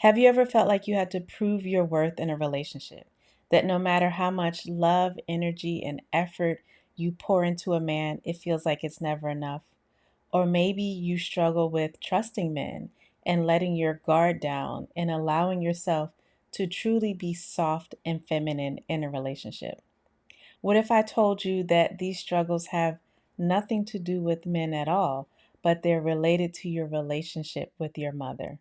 Have you ever felt like you had to prove your worth in a relationship? That no matter how much love, energy, and effort you pour into a man, it feels like it's never enough? Or maybe you struggle with trusting men and letting your guard down and allowing yourself to truly be soft and feminine in a relationship. What if I told you that these struggles have nothing to do with men at all, but they're related to your relationship with your mother?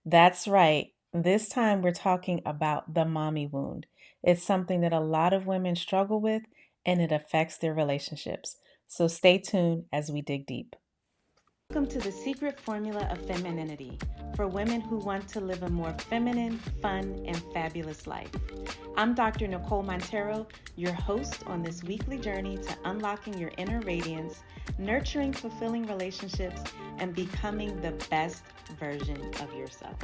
That's right. This time we're talking about the mommy wound. It's something that a lot of women struggle with and it affects their relationships. So stay tuned as we dig deep. Welcome to the secret formula of femininity for women who want to live a more feminine, fun, and fabulous life. I'm Dr. Nicole Montero, your host on this weekly journey to unlocking your inner radiance, nurturing fulfilling relationships, and becoming the best version of yourself.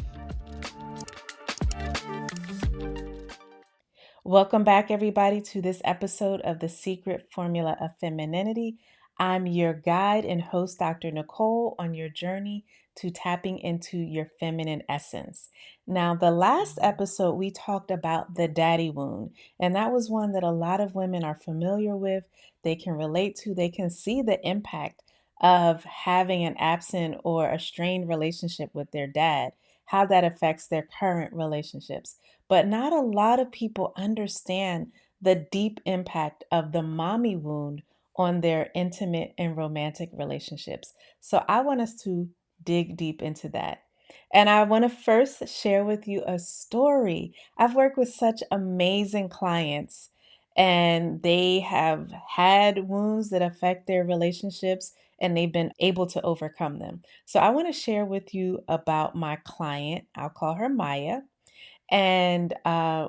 Welcome back, everybody, to this episode of The Secret Formula of Femininity. I'm your guide and host, Dr. Nicole, on your journey to tapping into your feminine essence. Now, the last episode, we talked about the daddy wound, and that was one that a lot of women are familiar with. They can relate to, they can see the impact of having an absent or a strained relationship with their dad, how that affects their current relationships. But not a lot of people understand the deep impact of the mommy wound on their intimate and romantic relationships. So I want us to dig deep into that. And I want to first share with you a story. I've worked with such amazing clients, and they have had wounds that affect their relationships, and they've been able to overcome them. So I want to share with you about my client. I'll call her Maya. And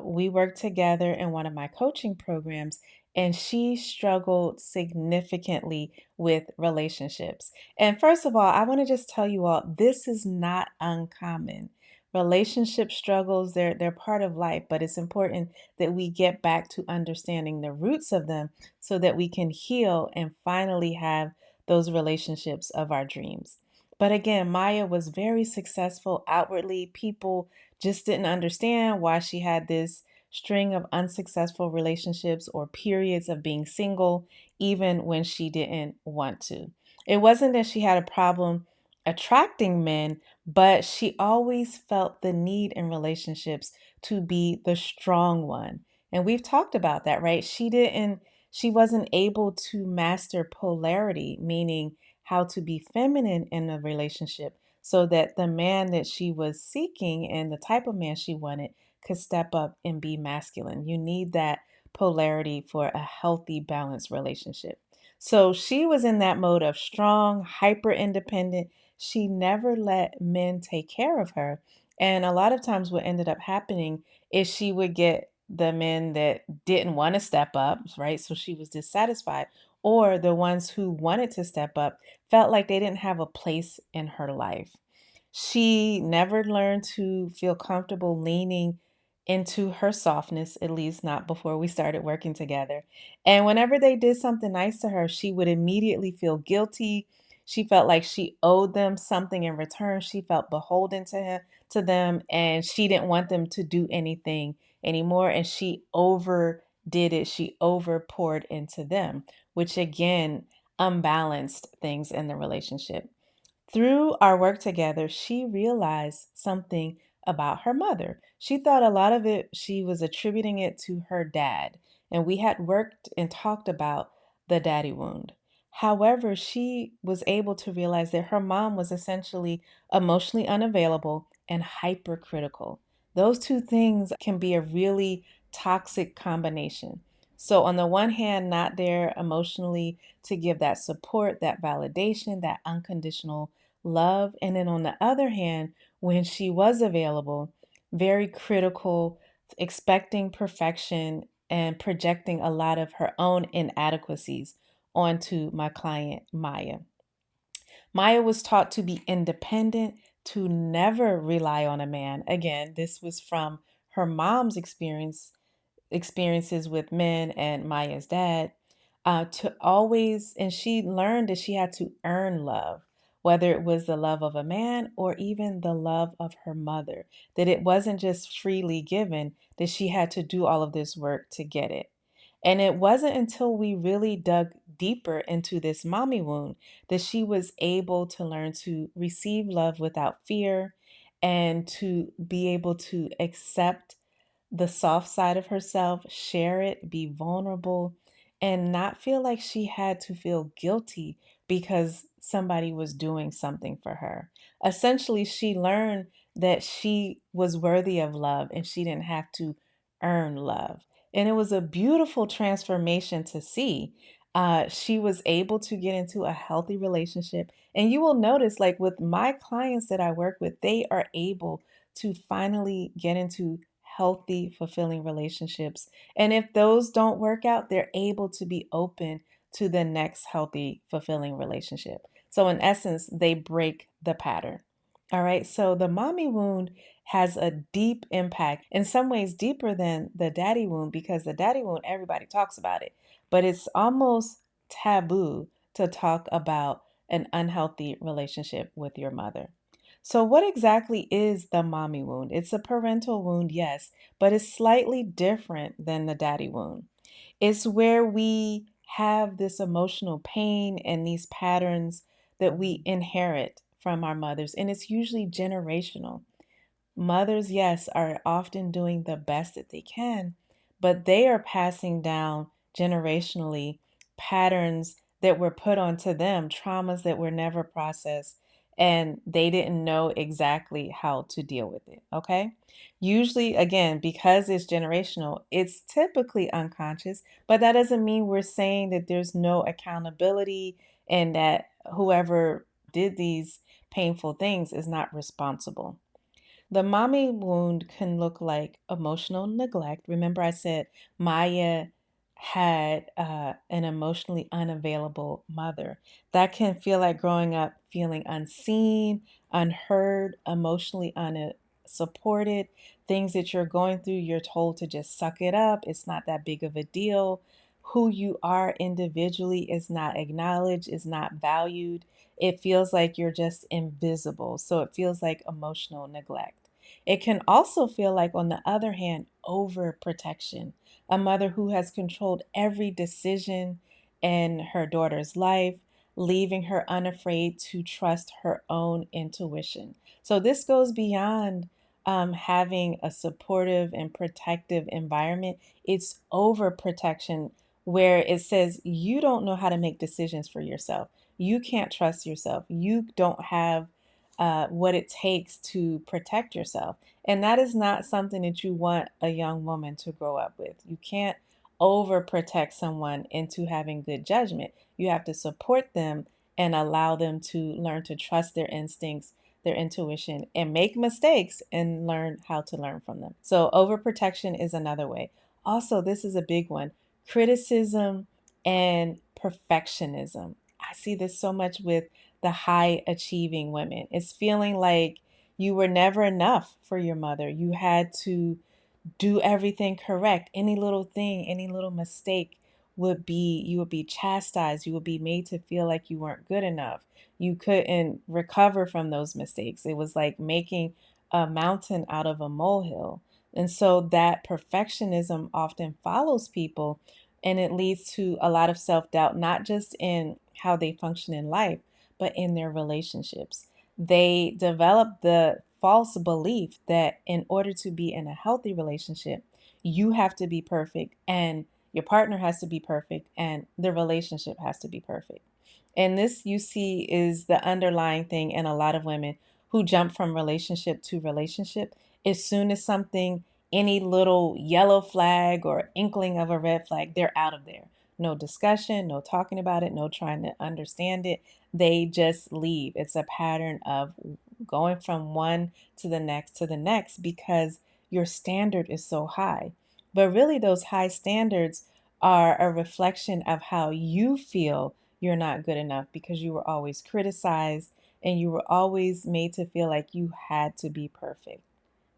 we worked together in one of my coaching programs, and she struggled significantly with relationships. And first of all, I want to just tell you all this is not uncommon. Relationship struggles, they're part of life, but it's important that we get back to understanding the roots of them so that we can heal and finally have those relationships of our dreams. But again, Maya was very successful outwardly. People just didn't understand why she had this string of unsuccessful relationships or periods of being single, even when she didn't want to. It wasn't that she had a problem attracting men, but she always felt the need in relationships to be the strong one. And we've talked about that, right? She wasn't able to master polarity, meaning how to be feminine in a relationship so that the man that she was seeking and the type of man she wanted could step up and be masculine. You need that polarity for a healthy, balanced relationship. So she was in that mode of strong, hyper independent. She never let men take care of her. And a lot of times, what ended up happening is she would get the men that didn't want to step up, right? So she was dissatisfied, or the ones who wanted to step up felt like they didn't have a place in her life. She never learned to feel comfortable leaning into her softness, at least not before we started working together. And whenever they did something nice to her, she would immediately feel guilty. She felt like she owed them something in return. She felt beholden to them, and she didn't want them to do anything anymore. And she overdid it. She over poured into them, which again unbalanced things in the relationship. Through our work together, she realized something about her mother. She thought a lot of it, she was attributing it to her dad. And we had worked and talked about the daddy wound. However, she was able to realize that her mom was essentially emotionally unavailable and hypercritical. Those two things can be a really toxic combination. So, on the one hand, not there emotionally to give that support, that validation, that unconditional love. And then on the other hand, when she was available, very critical, expecting perfection and projecting a lot of her own inadequacies onto my client, Maya. Maya was taught to be independent, to never rely on a man. Again, this was from her mom's experiences with men and Maya's dad, to always, and she learned that she had to earn love. whether it was the love of a man or even the love of her mother, that it wasn't just freely given, that she had to do all of this work to get it. And it wasn't until we really dug deeper into this mommy wound that she was able to learn to receive love without fear and to be able to accept the soft side of herself, share it, be vulnerable, and not feel like she had to feel guilty because somebody was doing something for her. Essentially, she learned that she was worthy of love and she didn't have to earn love. And it was a beautiful transformation to see. She was able to get into a healthy relationship. And you will notice, like with my clients that I work with, they are able to finally get into healthy, fulfilling relationships. And if those don't work out, they're able to be open to the next healthy, fulfilling relationship. So, in essence, they break the pattern. All right. So, the mommy wound has a deep impact, in some ways deeper than the daddy wound, because the daddy wound, everybody talks about it, but it's almost taboo to talk about an unhealthy relationship with your mother. So, what exactly is the mommy wound? It's a parental wound, yes, but it's slightly different than the daddy wound. It's where we have this emotional pain and these patterns that we inherit from our mothers, and it's usually generational. Mothers, yes, are often doing the best that they can, but they are passing down generationally patterns that were put onto them, traumas that were never processed, and they didn't know exactly how to deal with it. Okay. Usually, again, because it's generational, it's typically unconscious, but that doesn't mean we're saying that there's no accountability and that whoever did these painful things is not responsible. The mommy wound can look like emotional neglect. Remember, I said Maya had an emotionally unavailable mother. That can feel like growing up feeling unseen, unheard, emotionally unsupported. Things that you're going through, you're told to just suck it up. It's not that big of a deal. Who you are individually is not acknowledged, is not valued. It feels like you're just invisible. So it feels like emotional neglect. It can also feel like, on the other hand, overprotection. A mother who has controlled every decision in her daughter's life, leaving her unafraid to trust her own intuition. So this goes beyond having a supportive and protective environment. It's overprotection where it says you don't know how to make decisions for yourself. You can't trust yourself. You don't have what it takes to protect yourself. And that is not something that you want a young woman to grow up with. You can't overprotect someone into having good judgment. You have to support them and allow them to learn to trust their instincts, their intuition, and make mistakes and learn how to learn from them. So, overprotection is another way. Also, this is a big one: criticism and perfectionism. I see this so much with the high achieving women. It's feeling like you were never enough for your mother. You had to do everything correct. Any little thing, any little mistake you would be chastised. You would be made to feel like you weren't good enough. You couldn't recover from those mistakes. It was like making a mountain out of a molehill. And so that perfectionism often follows people, and it leads to a lot of self-doubt, not just in how they function in life, but in their relationships. They develop the false belief that in order to be in a healthy relationship, you have to be perfect and your partner has to be perfect and the relationship has to be perfect. And this, you see, is the underlying thing in a lot of women who jump from relationship to relationship. As soon as something, any little yellow flag or inkling of a red flag, they're out of there. No discussion, no talking about it, no trying to understand it. They just leave. It's a pattern of going from one to the next because your standard is so high. But really, those high standards are a reflection of how you feel you're not good enough because you were always criticized and you were always made to feel like you had to be perfect.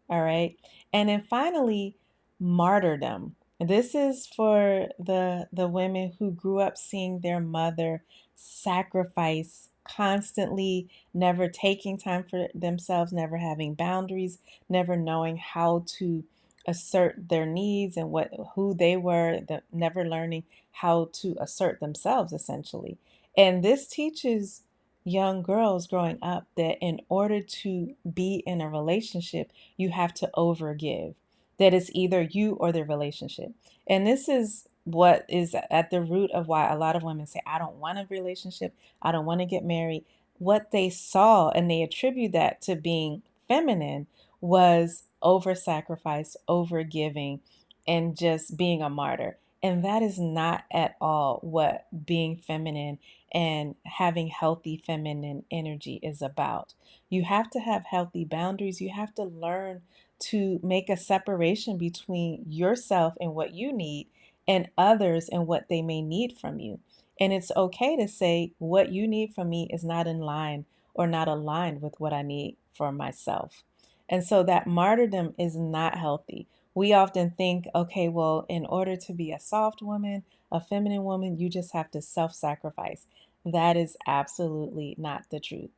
All right. And then finally, martyrdom. This is for the women who grew up seeing their mother sacrifice constantly never taking time for themselves, never having boundaries, never knowing how to assert their needs and who they were, never learning how to assert themselves essentially. And this teaches young girls growing up that in order to be in a relationship, you have to overgive. That it's either you or the relationship. And this is what is at the root of why a lot of women say, I don't want a relationship, I don't want to get married. What they saw, and they attribute that to being feminine, was over sacrifice, over giving, and just being a martyr. And that is not at all what being feminine and having healthy feminine energy is about. You have to have healthy boundaries. You have to learn to make a separation between yourself and what you need and others and what they may need from you. And it's okay to say what you need from me is not in line or not aligned with what I need for myself. And so that martyrdom is not healthy. We often think, okay, well, in order to be a soft woman, a feminine woman, you just have to self sacrifice. That is absolutely not the truth.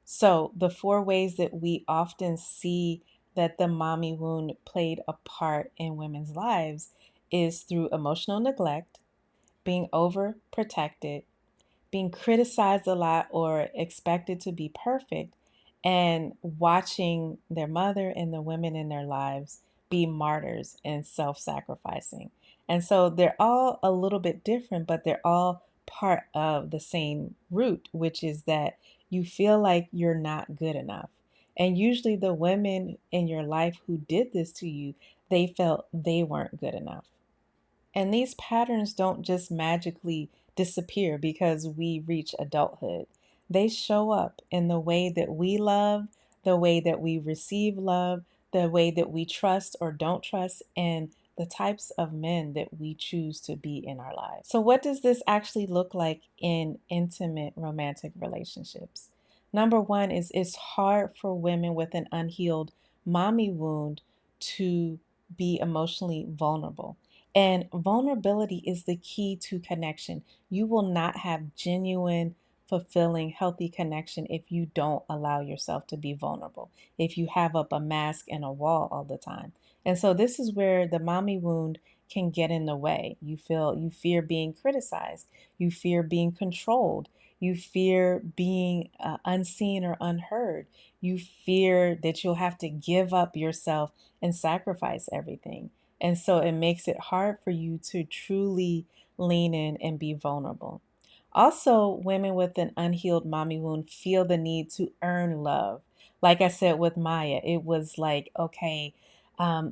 So, the four ways that we often see that the mommy wound played a part in women's lives is through emotional neglect, being overprotected, being criticized a lot or expected to be perfect, and watching their mother and the women in their lives be martyrs and self sacrificing. And so they're all a little bit different, but they're all part of the same root, which is that you feel like you're not good enough. And usually, the women in your life who did this to you, they felt they weren't good enough. And these patterns don't just magically disappear because we reach adulthood. They show up in the way that we love, the way that we receive love, the way that we trust or don't trust, and the types of men that we choose to be in our lives. So, what does this actually look like in intimate romantic relationships? Number one is it's hard for women with an unhealed mommy wound to be emotionally vulnerable. And vulnerability is the key to connection. You will not have genuine, fulfilling, healthy connection if you don't allow yourself to be vulnerable, if you have up a mask and a wall all the time. And so this is where the mommy wound can get in the way. You fear being criticized, you fear being controlled, you fear being unseen or unheard. You fear that you'll have to give up yourself and sacrifice everything. And so it makes it hard for you to truly lean in and be vulnerable. Also, women with an unhealed mommy wound feel the need to earn love. Like I said with Maya, it was like, okay,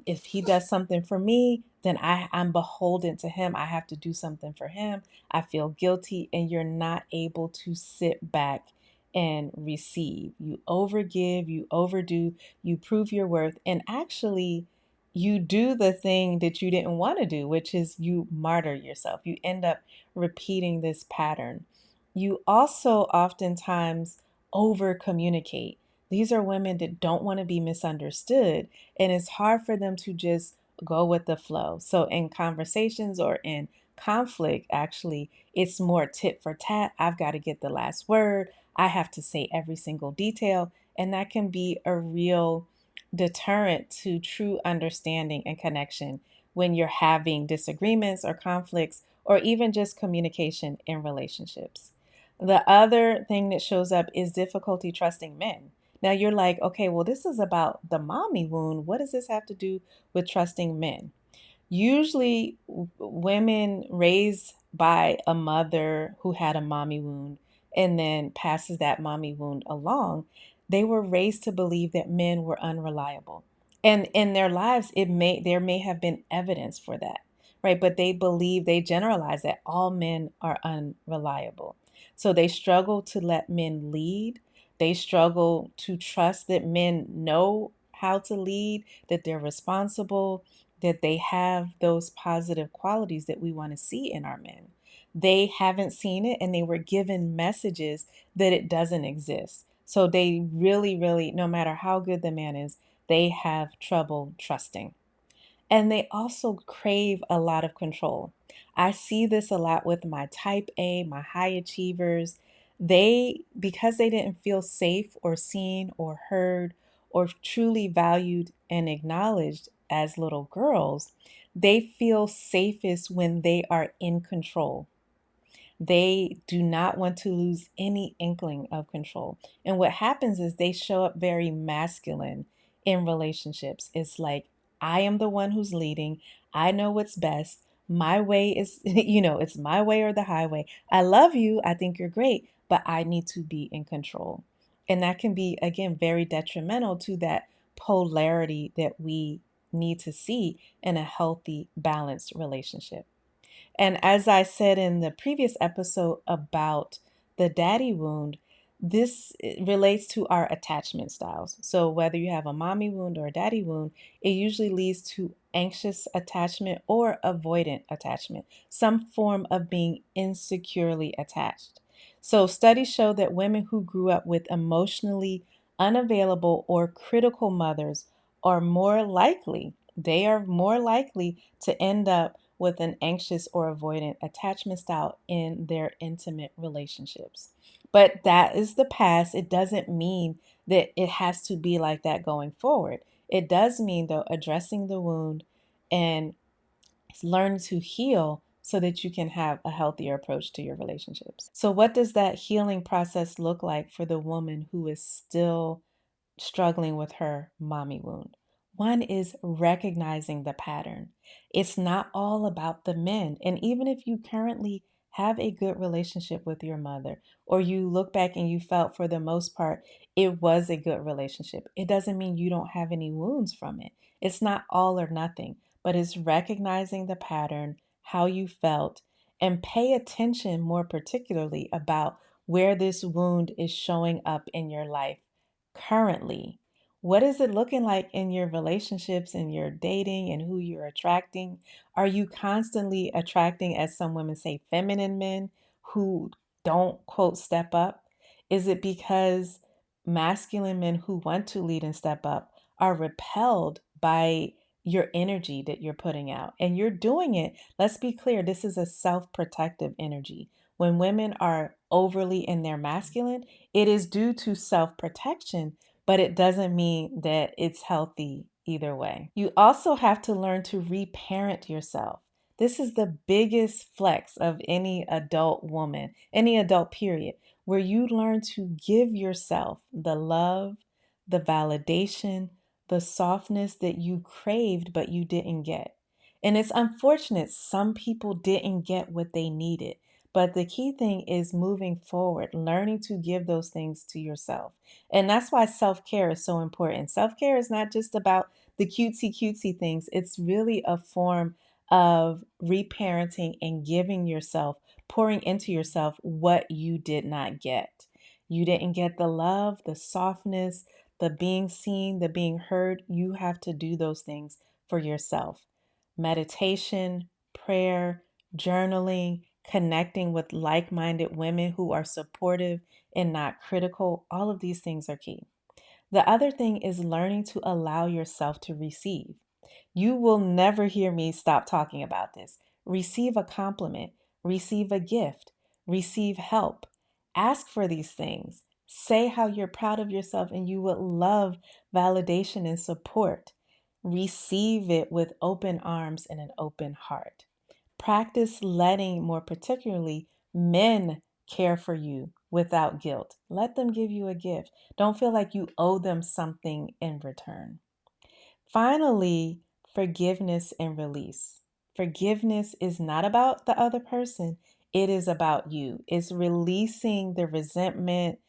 if he does something for me, then I'm beholden to him. I have to do something for him. I feel guilty, and you're not able to sit back and receive. You overgive, you overdo, you prove your worth, and actually, you do the thing that you didn't want to do, which is you martyr yourself. You end up repeating this pattern. You also oftentimes over communicate. These are women that don't want to be misunderstood, and it's hard for them to just go with the flow. So, in conversations or in conflict, actually, it's more tit for tat. I've got to get the last word, I have to say every single detail, and that can be a real deterrent to true understanding and connection when you're having disagreements or conflicts or even just communication in relationships. The other thing that shows up is difficulty trusting men. Now you're like, okay, well, this is about the mommy wound. What does this have to do with trusting men? Usually, women raised by a mother who had a mommy wound and then passes that mommy wound along, they were raised to believe that men were unreliable. And in their lives, there may have been evidence for that, right? But they generalize that all men are unreliable. So they struggle to let men lead. They struggle to trust that men know how to lead, that they're responsible, that they have those positive qualities that we want to see in our men. They haven't seen it, and they were given messages that it doesn't exist. So they really, really, no matter how good the man is, they have trouble trusting. And they also crave a lot of control. I see this a lot with my type A, my high achievers. Because they didn't feel safe or seen or heard or truly valued and acknowledged as little girls, they feel safest when they are in control. They do not want to lose any inkling of control. And what happens is they show up very masculine in relationships. It's like, I am the one who's leading. I know what's best. My way is, it's my way or the highway. I love you. I think you're great, but I need to be in control. And that can be, again, very detrimental to that polarity that we need to see in a healthy, balanced relationship. And as I said in the previous episode about the daddy wound, this relates to our attachment styles. So, whether you have a mommy wound or a daddy wound, it usually leads to anxious attachment or avoidant attachment, some form of being insecurely attached. So, studies show that women who grew up with emotionally unavailable or critical mothers are more likely, they are more likely to end up with an anxious or avoidant attachment style in their intimate relationships. But that is the past. It doesn't mean that it has to be like that going forward. It does mean, though, addressing the wound and learn to heal so that you can have a healthier approach to your relationships. So, what does that healing process look like for the woman who is still struggling with her mommy wound? One is recognizing the pattern. It's not all about the men. And even if you currently have a good relationship with your mother, or you look back and you felt for the most part it was a good relationship, it doesn't mean you don't have any wounds from it. It's not all or nothing, but it's recognizing the pattern, how you felt, and pay attention more particularly about where this wound is showing up in your life currently. What is it looking like in your relationships and your dating and who you're attracting? Are you constantly attracting, as some women say, feminine men who don't, quote, step up? Is it because masculine men who want to lead and step up are repelled by your energy that you're putting out? And you're doing it, let's be clear, this is a self protective energy. When women are overly in their masculine, it is due to self protection, but it doesn't mean that it's healthy either way. You also have to learn to reparent yourself. This is the biggest flex of any adult woman, any adult period, where you learn to give yourself the love, the validation, the softness that you craved but you didn't get. And it's unfortunate some people didn't get what they needed. But the key thing is moving forward, learning to give those things to yourself. And that's why self care is so important. Self care is not just about the cutesy things, it's really a form of reparenting and giving yourself, pouring into yourself what you did not get. You didn't get the love, the softness, the being seen, the being heard. You have to do those things for yourself. Meditation, prayer, journaling, connecting with like minded women who are supportive and not critical. All of these things are key. The other thing is learning to allow yourself to receive. You will never hear me stop talking about this. Receive a compliment, receive a gift, receive help. Ask for these things. Say how you're proud of yourself and you would love validation and support. Receive it with open arms and an open heart. Practice letting, more particularly, men care for you without guilt. Let them give you a gift. Don't feel like you owe them something in return. Finally, forgiveness and release. Forgiveness is not about the other person, it is about you. It's releasing the resentment,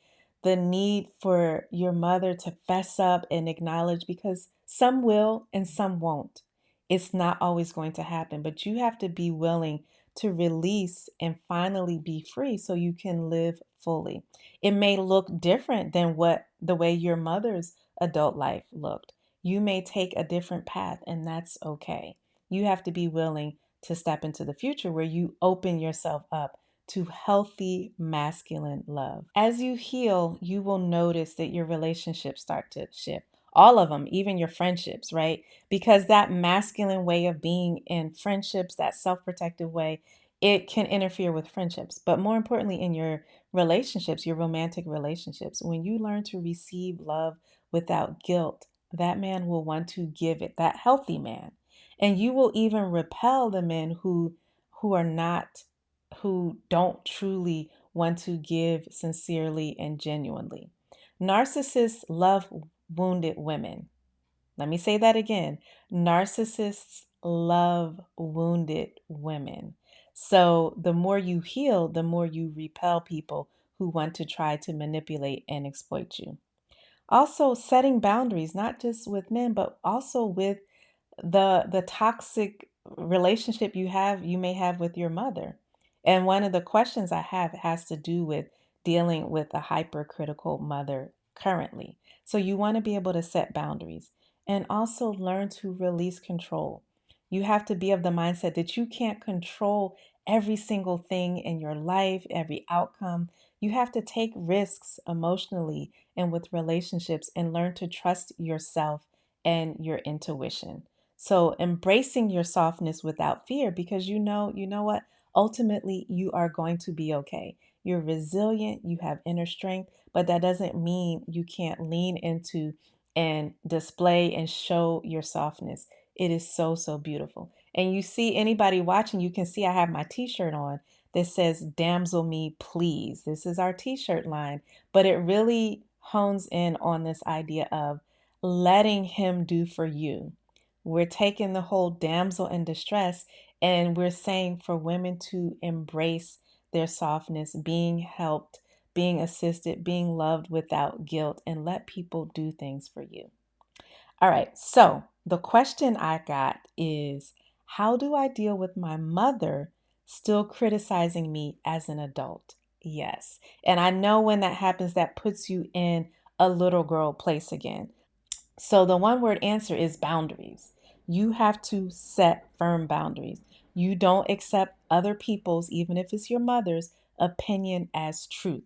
the need for your mother to fess up and acknowledge, because some will and some won't. It's not always going to happen, but you have to be willing to release and finally be free so you can live fully. It may look different than what the way your mother's adult life looked. You may take a different path, and that's okay. You have to be willing to step into the future where you open yourself up to healthy masculine love. As you heal, you will notice that your relationships start to shift. All of them, even your friendships, right? Because that masculine way of being in friendships, that self protective way, it can interfere with friendships, but more importantly, in your relationships, your romantic relationships. When you learn to receive love without guilt, that man will want to give it, that healthy man. And you will even repel the men who are not, who don't truly want to give sincerely and genuinely. Narcissists love wounded women. Let me say that again. Narcissists love wounded women. So the more you heal, the more you repel people who want to try to manipulate and exploit you. Also, setting boundaries, not just with men, but also with the toxic relationship you may have with your mother. And one of the questions I have has to do with dealing with a hypercritical mother currently. So you want to be able to set boundaries and also learn to release control. You have to be of the mindset that you can't control every single thing in your life, every outcome. You have to take risks emotionally and with relationships and learn to trust yourself and your intuition. So embracing your softness without fear, because you know what? Ultimately, you are going to be okay. You're resilient, you have inner strength, but that doesn't mean you can't lean into and display and show your softness. It is so, so beautiful. And you see anybody watching, you can see I have my t-shirt on that says Damsel Me Please. This is our t-shirt line, but it really hones in on this idea of letting him do for you. We're taking the whole damsel in distress and we're saying for women to embrace their softness, being helped, being assisted, being loved without guilt, and let people do things for you. All right, so the question I got is, how do I deal with my mother still criticizing me as an adult? Yes. And I know when that happens, that puts you in a little girl place again. So the one word answer is boundaries. You have to set firm boundaries. You don't accept other people's, even if it's your mother's, opinion as truth.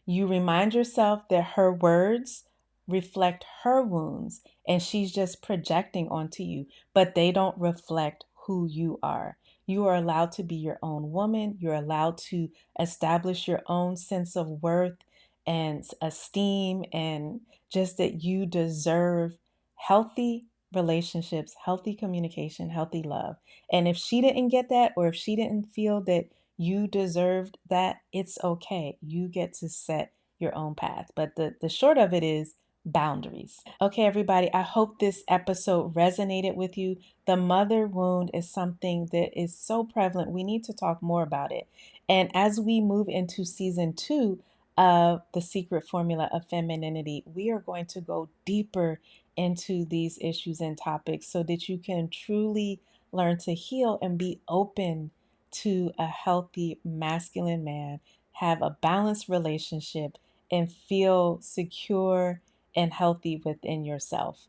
You remind yourself that her words reflect her wounds and she's just projecting onto you, but they don't reflect who you are. You are allowed to be your own woman. You're allowed to establish your own sense of worth and esteem, and just that you deserve healthy relationships, healthy communication, healthy love. And if she didn't get that, or if she didn't feel that you deserved that, it's okay. You get to set your own path. But the short of it is boundaries. Okay, everybody, I hope this episode resonated with you. The mother wound is something that is so prevalent. We need to talk more about it. And as we move into season 2 of The Secret Formula of Femininity, we are going to go deeper into these issues and topics so that you can truly learn to heal and be open to a healthy masculine man, have a balanced relationship, and feel secure and healthy within yourself.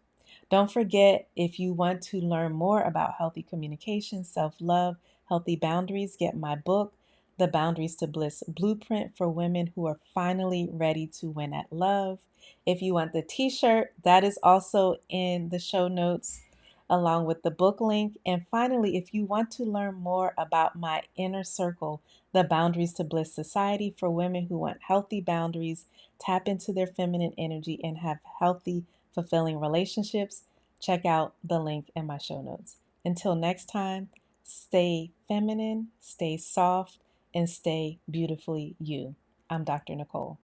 Don't forget, if you want to learn more about healthy communication, self love, healthy boundaries, get my book, The Boundaries to Bliss Blueprint for Women Who Are Finally Ready to Win at Love. If you want the t shirt, that is also in the show notes along with the book link. And finally, if you want to learn more about my inner circle, the Boundaries to Bliss Society for women who want healthy boundaries, tap into their feminine energy, and have healthy, fulfilling relationships, check out the link in my show notes. Until next time, stay feminine, stay soft, and stay beautifully you. I'm Dr. Nicole.